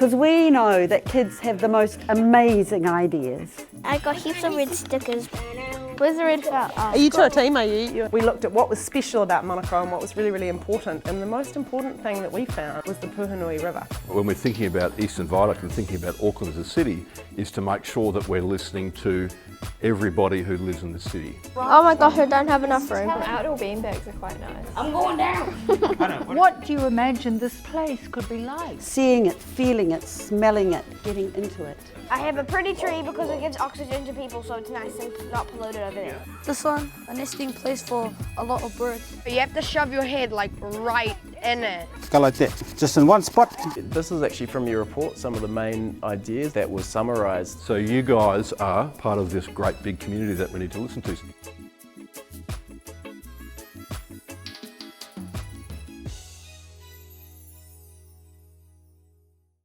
because we know that kids have the most amazing ideas. I got heaps of red stickers. Where's the red felt? Are you two a team, are you? We looked at what was special about Manukau and what was really, really important, and the most important thing that we found was the Puhunui River. When we're thinking about Eastern Viaduct and thinking about Auckland as a city, is to make sure that we're listening to everybody who lives in the city. Oh my gosh, I don't have enough room. Outdoor beanbags are quite nice. I'm going down. What do you imagine this place could be like? Seeing it, feeling it, smelling it, getting into it. I have a pretty tree because it gives oxygen to people, so it's nice and not polluted over there. This one, a nesting place for a lot of birds. But you have to shove your head like right in it. Go like that, just in one spot. This is actually from your report, some of the main ideas that were summarised. So you guys are part of this great big community that we need to listen to.